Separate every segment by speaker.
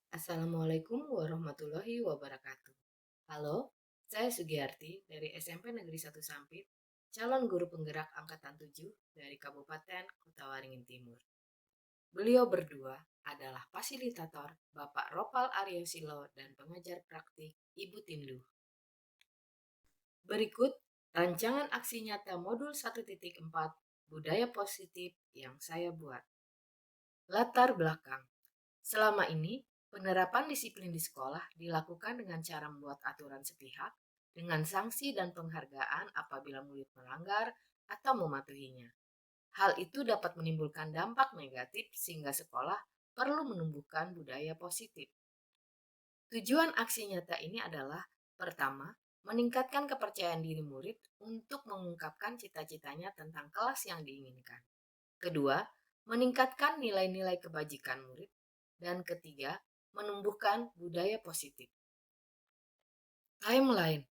Speaker 1: Assalamualaikum warahmatullahi wabarakatuh. Halo, saya Sugiyarti dari SMP Negeri 1 Sampit, calon guru penggerak angkatan 7 dari Kabupaten Kota Waringin Timur. Beliau berdua adalah fasilitator Bapak Ropal Aryosilo dan pengajar praktik Ibu Tindu. Berikut rancangan aksi nyata modul 1.4 budaya positif yang saya buat. Latar belakang. Selama ini, penerapan disiplin di sekolah dilakukan dengan cara membuat aturan sepihak dengan sanksi dan penghargaan apabila murid melanggar atau mematuhinya. Hal itu dapat menimbulkan dampak negatif sehingga sekolah perlu menumbuhkan budaya positif. Tujuan aksi nyata ini adalah: pertama, meningkatkan kepercayaan diri murid untuk mengungkapkan cita-citanya tentang kelas yang diinginkan. Kedua, meningkatkan nilai-nilai kebajikan murid. Dan ketiga, menumbuhkan budaya positif. Timeline.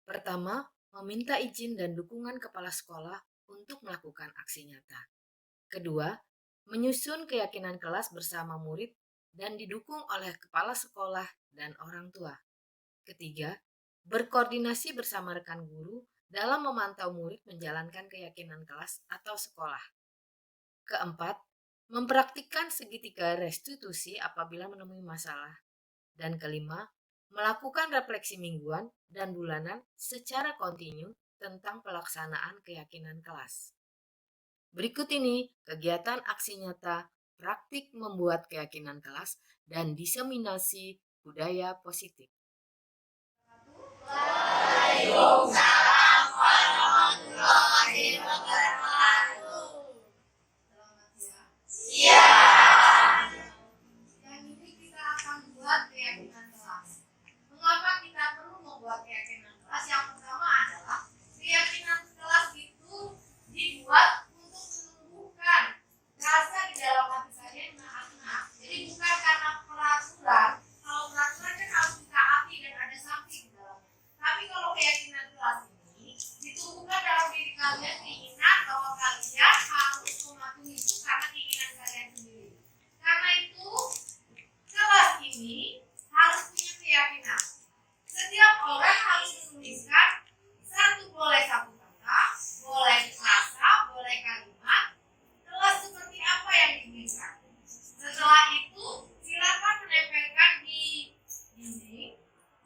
Speaker 1: Pertama, meminta izin dan dukungan kepala sekolah untuk melakukan aksi nyata. Kedua, menyusun keyakinan kelas bersama murid dan didukung oleh kepala sekolah dan orang tua. Ketiga, berkoordinasi bersama rekan guru dalam memantau murid menjalankan keyakinan kelas atau sekolah. Keempat, mempraktikkan segitiga restitusi apabila menemui masalah. Dan kelima, melakukan refleksi mingguan dan bulanan secara kontinu tentang pelaksanaan keyakinan kelas. Berikut ini kegiatan aksi nyata praktik membuat keyakinan kelas dan diseminasi budaya positif. Waalaikumsalam warahmatullahi wabarakatuh. Siap. Yang ini kita akan buat keyakinan kelas. Mengapa kita perlu membuat keyakinan kelas? Yang pertama adalah keyakinan kelas itu dibuat untuk menumbuhkan rasa di dalam hati kalian anak-anak. Jadi bukan karena peraturan. Kalau peraturan kan harus ditaati dan ada sanksi di dalamnya. Tapi kalau keyakinan kelas ini ditumbuhkan dalam diri kalian keinginan bahwa kalian harus mematuhi itu karena keinginan kalian sendiri. Karena itu kelas ini harus punya keyakinan. Setiap orang harus menuliskan boleh satu kata, boleh frasa, boleh kalimat, kelas seperti apa yang diinginkan. Setelah itu silakan menempelkan di dinding,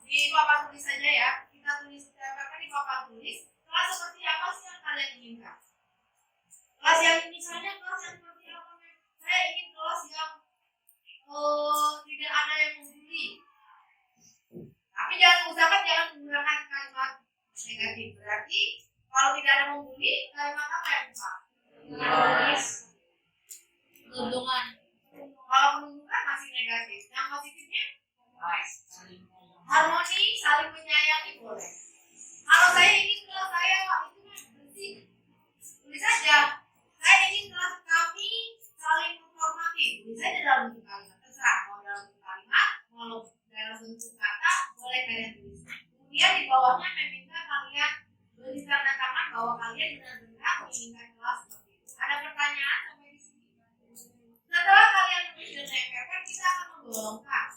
Speaker 1: di papan tulis saja ya. Kita tempelkan di papan tulis kelas seperti apa sih yang kalian inginkan. Kelas yang misalnya kelas yang seperti apa? Saya ingin kelas yang tidak ada yang membuli. Tapi jangan menggunakan kalimat negatif. Berarti kalau tidak ada membuli, kalimat apa yang tepat? Menunjukkan. Kalau menunjukkan masih negatif. Yang positifnya harmoni, saling menyayangi boleh. Kalau saya ingin kelas saya itu bersih, tulis saja. Saya ingin kelas kami saling menghormati, tulis saja dalam bentuk kalimat. Terserah mau dalam bentuk kalimat, mau dalam bentuk kata, boleh kalian tulis. Kemudian di bawahnya meminta kalian beri tanda tangan bahwa kalian benar-benar menginginkan kelas seperti itu. Ada pertanyaan sampai di sini? Setelah kalian tulis dan nempelkan, kita akan menggolongkan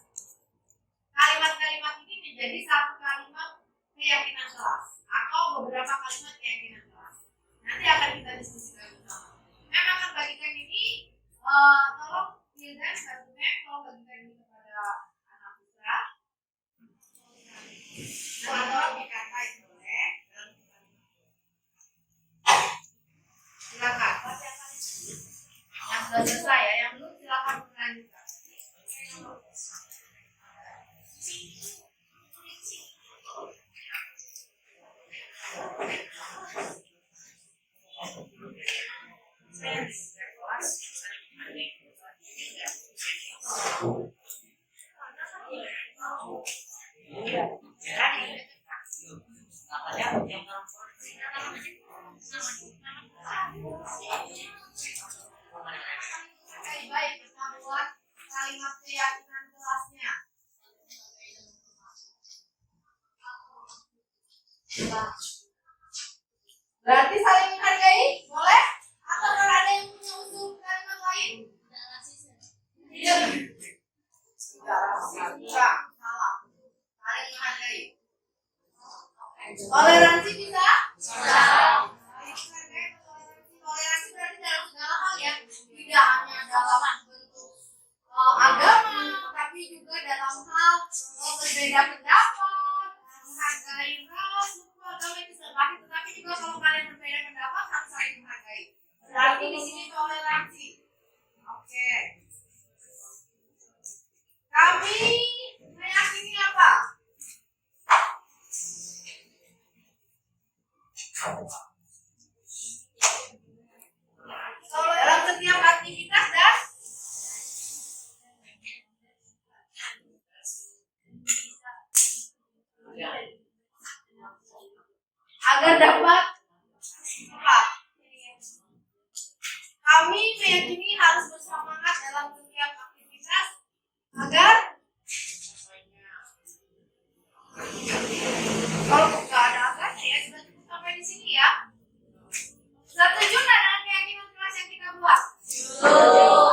Speaker 1: kalimat-kalimat ini menjadi satu kalimat keyakinan kelas atau beberapa kalimat keyakinan kelas. Nanti akan kita diskusikan bersama. Memang akan bagikan ini, tolong Hildan bantunya, tolong bagikan ini kepada anak putra. Atau dikata itu boleh. Silakan. Yang sudah selesai ya, yang belum silakan melanjutkan. Baik, kita buat kalimat keyakinan kelasnya. Berarti saling menghargai, boleh? Atau kalau ada yang punya usul kalimat lain? Tidak. Toleransi bisa? Toleransi berarti dalam segala hal ya, tidak hanya dalam bentuk agama, tapi juga dalam hal berbeda pendapat, menghargai ras, suku, agama itu sebagainya. Tetapi juga kalau kalian berbeda pendapat harus saling menghargai. Berarti di sini toleransi. Oke. Kami meyakini apa? Dalam setiap aktivitas dan agar dapat apa? Kami meyakini harus bersemangat dalam setiap aktivitas agar kalau nggak ada agarnya ya sudah cukup sampai di sini ya. Setuju nggak dengan keyakinan kelas yang kita buat?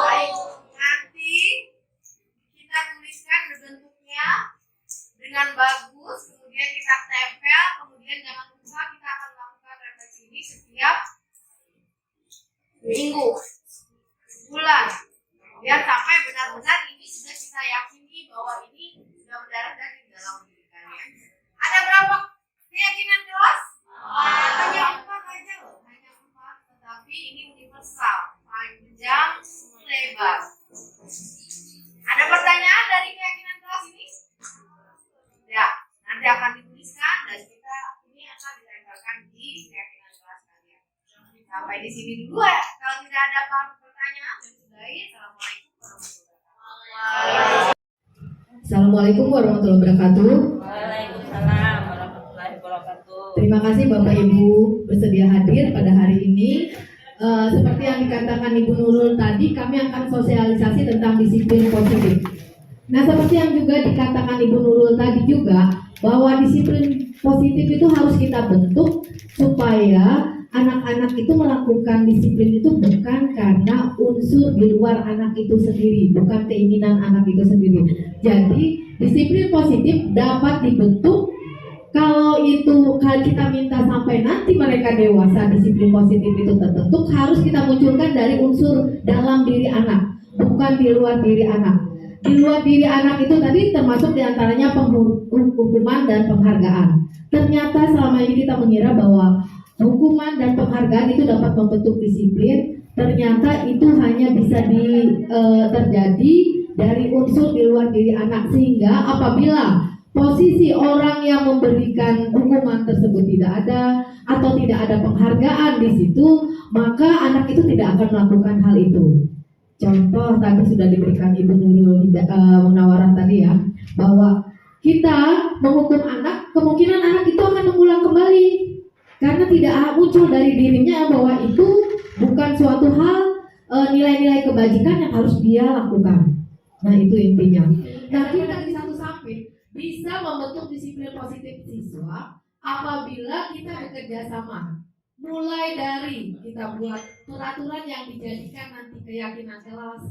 Speaker 1: Baik. Nanti kita tuliskan bentuknya dengan bagus, kemudian kita tempel, kemudian jangan lupa kita akan lakukan refleksi ini setiap minggu, bulan, biar sampai benar-benar ini sudah kita yakini bahwa ini sudah mendarat di dalam diri kalian. Ada berapa keyakinan kelas? Hanya 4 aja loh, hanya 4, tetapi ini universal, panjang, lebar. Ada pertanyaan dari keyakinan kelas ini? Ya, nanti akan dituliskan dan kita ini akan ditempelkan di keyakinan kelas kalian. Sampai di sini dulu ya. Kalau tidak ada pertanyaan, saya sudahi.
Speaker 2: Assalamualaikum warahmatullahi wabarakatuh.
Speaker 3: Waalaikumsalam warahmatullahi wabarakatuh.
Speaker 2: Terima kasih Bapak Ibu bersedia hadir pada hari ini. Seperti yang dikatakan Ibu Nurul tadi, kami akan sosialisasi tentang disiplin positif. Nah, seperti yang juga dikatakan Ibu Nurul tadi juga, bahwa disiplin positif itu harus kita bentuk supaya anak-anak itu melakukan disiplin itu bukan karena unsur di luar anak itu sendiri, bukan keinginan anak itu sendiri. Jadi disiplin positif dapat dibentuk kalau itu kita minta sampai nanti mereka dewasa, disiplin positif itu terbentuk harus kita munculkan dari unsur dalam diri anak, bukan di luar diri anak. Di luar diri anak itu tadi termasuk diantaranya hukuman dan penghargaan. Ternyata selama ini kita mengira bahwa hukuman dan penghargaan itu dapat membentuk disiplin. Ternyata itu hanya bisa terjadi dari unsur di luar diri anak, sehingga apabila posisi orang yang memberikan hukuman tersebut tidak ada atau tidak ada penghargaan di situ, maka anak itu tidak akan melakukan hal itu. Contoh tadi sudah diberikan Ibu Nurul Munawarah tadi ya, bahwa kita menghukum anak, kemungkinan anak itu akan mengulang kembali karena tidak muncul dari dirinya bahwa itu bukan suatu hal nilai-nilai kebajikan yang harus dia lakukan. Nah, itu intinya. Nah, kita di satu samping bisa membentuk disiplin positif siswa apabila kita bekerja sama. Mulai dari kita buat peraturan yang dijadikan nanti keyakinan kelas,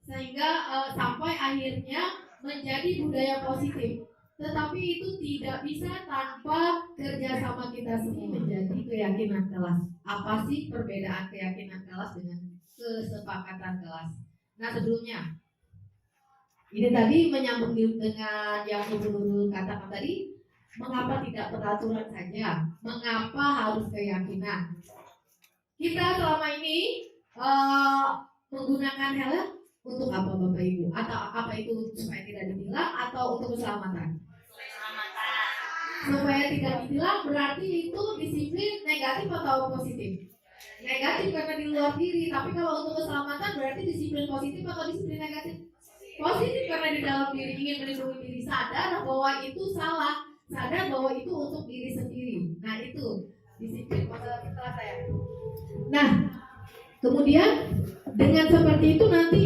Speaker 2: sehingga sampai akhirnya menjadi budaya positif. Tetapi itu tidak bisa tanpa kerjasama kita semua menjadi keyakinan kelas. Apa sih perbedaan keyakinan kelas dengan kesepakatan kelas? Nah, sebelumnya ini tadi menyambung dengan yang Ibu Nurul katakan tadi, mengapa tidak peraturan saja? Mengapa harus keyakinan? Kita selama ini menggunakan helm untuk apa Bapak Ibu? Atau apa itu supaya tidak ditilang atau untuk keselamatan? Supaya tidak ditilang berarti itu disiplin negatif atau positif? Negatif karena di luar diri. Tapi kalau untuk keselamatan berarti disiplin positif atau disiplin negatif? Positif karena di dalam diri ingin melindungi diri, sadar bahwa itu salah, sadar bahwa itu untuk diri sendiri. Nah, itu disiplin positif setelah saya. Nah, kemudian dengan seperti itu nanti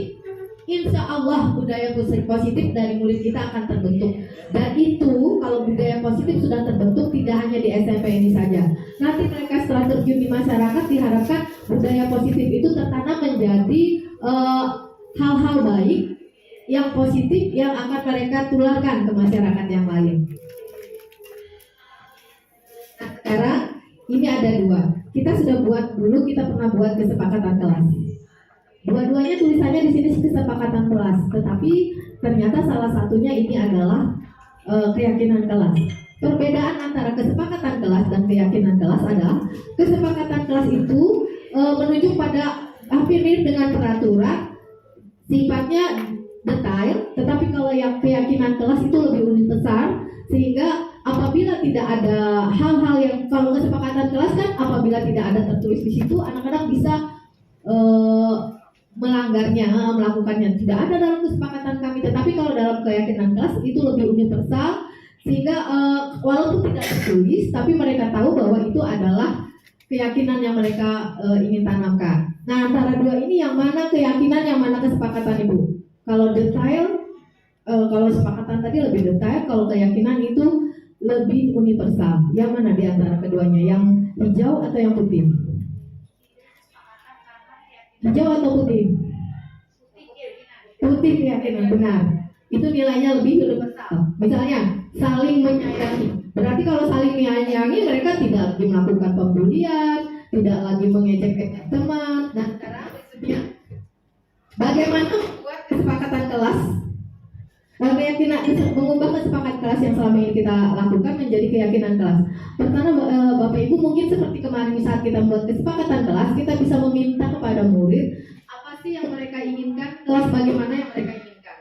Speaker 2: insya Allah budaya positif dari murid kita akan terbentuk. Dan itu kalau budaya positif sudah terbentuk tidak hanya di SMP ini saja. Nanti mereka setelah terjun di masyarakat diharapkan budaya positif itu tertanam menjadi hal-hal baik yang positif yang akan mereka tularkan ke masyarakat yang lain. Sekarang ini ada dua. Kita sudah kita pernah buat kesepakatan kelas. Dua-duanya tulisannya di sini kesepakatan kelas, tetapi ternyata salah satunya ini adalah keyakinan kelas. Perbedaan antara kesepakatan kelas dan keyakinan kelas adalah kesepakatan kelas itu menunjuk pada hampir mirip dengan peraturan, sifatnya detail, tetapi kalau yang keyakinan kelas itu lebih universal, sehingga apabila tidak ada hal-hal yang, kalau kesepakatan kelas kan apabila tidak ada tertulis di situ, anak-anak bisa melanggarnya, melakukannya. Tidak ada dalam kesepakatan kami, tetapi kalau dalam keyakinan kelas itu lebih universal, sehingga walaupun tidak tertulis, tapi mereka tahu bahwa itu adalah keyakinan yang mereka ingin tanamkan. Nah, antara dua ini yang mana keyakinan, yang mana kesepakatan Ibu? Kalau detail, kalau kesepakatan tadi lebih detail, kalau keyakinan itu lebih universal. Yang mana di antara keduanya? Yang hijau atau yang putih? Hijau atau putih? Putih keyakinan, benar. Itu nilainya lebih universal. Misalnya, saling menyayangi. Berarti kalau saling menyayangi, mereka tidak lagi melakukan pembulian, tidak lagi mengejek-ejek teman. Dan sekarang berikutnya, bagaimana membuat kesepakatan kelas? Keyakinan, mengubah kesepakatan kelas yang selama ini kita lakukan menjadi keyakinan kelas. Pertama, Bapak Ibu, mungkin seperti kemarin saat kita membuat kesepakatan kelas, kita bisa meminta kepada murid apa sih yang mereka inginkan, kelas bagaimana yang mereka inginkan.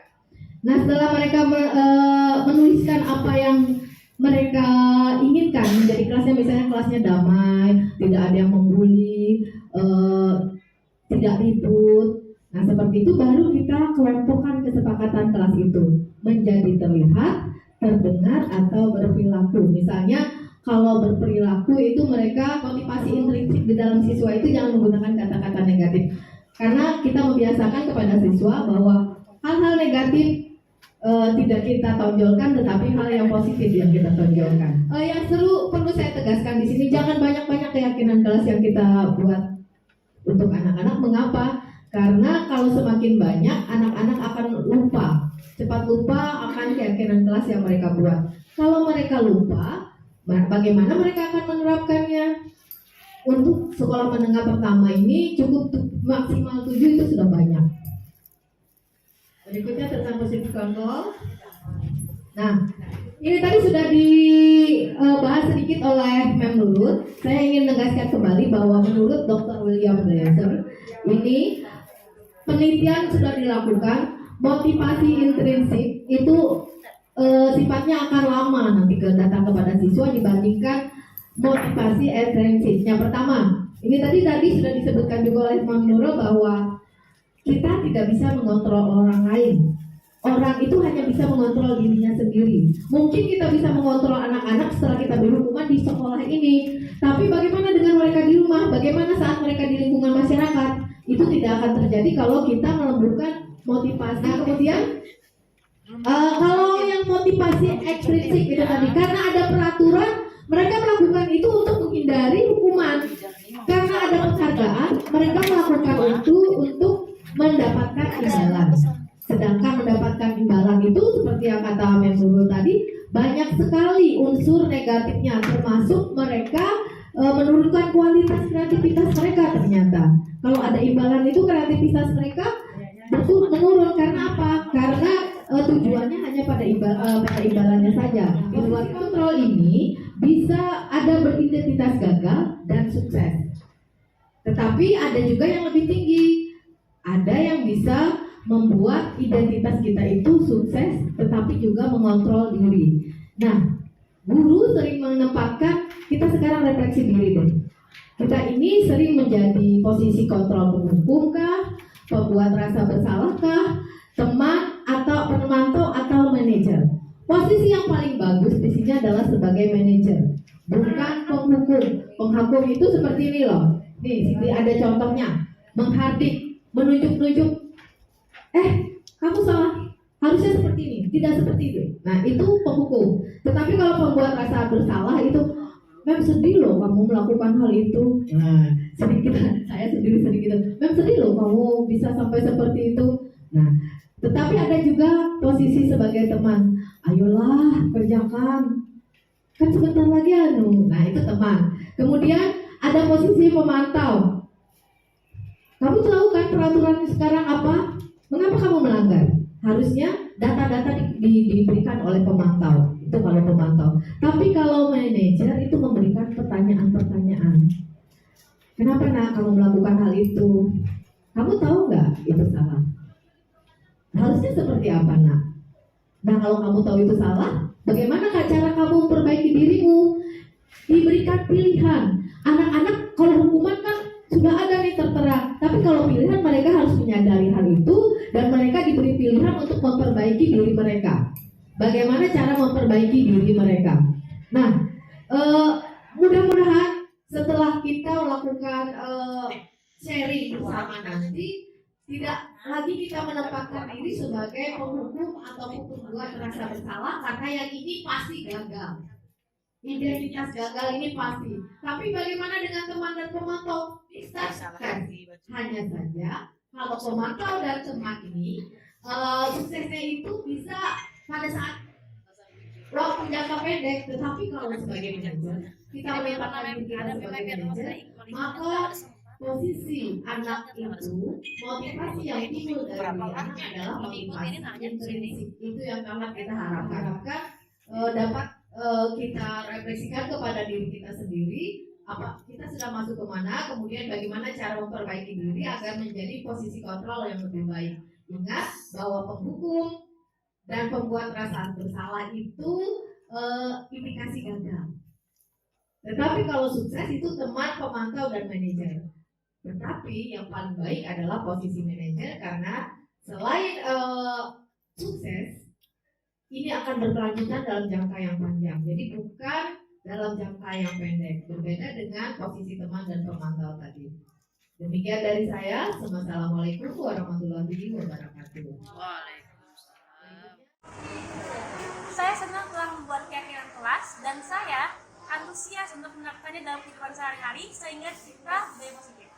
Speaker 2: Nah, setelah mereka menuliskan apa yang mereka inginkan menjadi kelasnya, misalnya kelasnya damai, tidak ada yang membuli, tidak ribut. Nah, seperti itu baru kita kelompokkan kesepakatan kelas itu menjadi terlihat, terdengar, atau berperilaku. Misalnya kalau berperilaku itu mereka motivasi intrinsik di dalam siswa itu jangan menggunakan kata-kata negatif. Karena kita membiasakan kepada siswa bahwa hal-hal negatif tidak kita tonjolkan, tetapi hal yang positif yang kita tonjolkan. Yang seru perlu saya tegaskan di sini, jangan banyak-banyak keyakinan kelas yang kita buat untuk anak-anak. Mengapa? Karena kalau semakin banyak, anak-anak akan cepat lupa akan keyakinan kelas yang mereka buat. Kalau mereka lupa, bagaimana mereka akan menerapkannya? Untuk sekolah menengah pertama ini cukup maksimal 7 itu sudah banyak. Berikutnya tentang positive control. Nah, ini tadi sudah dibahas sedikit oleh Mem Nurul. Saya ingin menegaskan kembali bahwa menurut Dr. William Blazer, ini penelitian sudah dilakukan, motivasi intrinsik itu sifatnya akan lama nanti datang kepada siswa dibandingkan motivasi ekstrinsik. Yang pertama, ini tadi sudah disebutkan juga oleh Mem Nurul bahwa kita tidak bisa mengontrol orang lain. Orang itu hanya bisa mengontrol dirinya sendiri. Mungkin kita bisa mengontrol anak-anak setelah kita berhubungan di sekolah ini. Tapi bagaimana dengan mereka di rumah? Bagaimana saat mereka di lingkungan masyarakat? Itu tidak akan terjadi kalau kita melemburkan motivasi. Nah, kemudian kalau yang motivasi ekstrinsik itu tadi, karena ada peraturan, mereka melakukan itu untuk menghindari hukuman. Karena ada penghargaan, mereka melakukan itu untuk mendapatkan imbalan. Sedangkan mendapatkan imbalan itu seperti yang kata Mem Nurul tadi, banyak sekali unsur negatifnya, termasuk mereka menurunkan kualitas kreativitas mereka. Ternyata kalau ada imbalan itu kreativitas mereka menurun. Karena apa? Karena tujuannya hanya pada imbalannya saja. Di luar kontrol ini bisa ada beridentitas gagal dan sukses. Tetapi ada juga yang lebih tinggi. Ada yang bisa membuat identitas kita itu sukses, tetapi juga mengontrol diri. Nah, guru sering menempatkan, kita sekarang refleksi diri deh. Kita ini sering menjadi posisi kontrol penghukum kah, pembuat rasa bersalah kah, teman atau pemantau atau manajer. Posisi yang paling bagus di sini adalah sebagai manajer, bukan penghukum. Penghukum itu seperti ini loh. Nih, sini ada contohnya, menghardik, menunjuk-nunjuk, kamu salah, harusnya seperti ini, tidak seperti itu. Nah, itu penghukum. Tetapi kalau pembuat rasa bersalah itu, Mem sedih loh kamu melakukan hal itu. Nah, sedikit saya sendiri sedikit. Mem sedih loh kamu bisa sampai seperti itu. Nah, tetapi ada juga posisi sebagai teman. Ayolah, kerjakan. kan sebentar lagi nah itu teman. Kemudian ada posisi pemantau. Kamu tahu kan peraturan sekarang apa? Mengapa kamu melanggar? Harusnya data-data diberikan oleh pemantau. Itu kalau pemantau. Tapi kalau manajer itu memberikan pertanyaan-pertanyaan. Kenapa nak kamu melakukan hal itu? Kamu tahu nggak itu salah? Harusnya seperti apa nak? Nah kalau kamu tahu itu salah, bagaimana cara kamu memperbaiki dirimu? Diberikan pilihan. Anak-anak kalau hukuman kan sudah ada nih tertera, tapi kalau pilihan mereka harus menyadari hal itu dan mereka diberi pilihan untuk memperbaiki diri mereka. Bagaimana cara memperbaiki diri mereka? Nah, mudah-mudahan setelah kita melakukan sharing bersama nanti, tidak lagi kita menempatkan diri sebagai penghukum atau pembuat rasa bersalah karena yang ini pasti gagal. Identitas gagal ini pasti. Tapi bagaimana dengan teman dan pemantau? Bisa. Hanya saja kalau pemantau dan teman ini suksesnya itu bisa pada saat waktu jangka pendek. Tetapi kalau sebagai manajer kita menempatkan diri kita sebagai manajer, maka posisi anak itu, motivasi yang timbul dari anak adalah motivasi intrinsik. Itu yang sangat kita harapkan dapat kita refleksikan kepada diri kita sendiri. Apa kita sudah masuk kemana, kemudian bagaimana cara memperbaiki diri agar menjadi posisi kontrol yang lebih baik. Ingat bahwa penghukum dan pembuat rasa bersalah itu indikasi gagal. Tetapi kalau sukses itu teman, pemantau, dan manajer. Tetapi yang paling baik adalah posisi manajer karena selain sukses, ini akan berkelanjutan dalam jangka yang panjang. Jadi bukan dalam jangka yang pendek. Berbeda dengan posisi teman dan pemantau tadi. Demikian dari saya. Wassalamualaikum warahmatullahi wabarakatuh.
Speaker 3: Waalaikumsalam.
Speaker 4: Saya senang telah membuat keyakinan kelas dan saya antusias untuk menerapkannya dalam kehidupan sehari-hari sehingga kita lebih positif.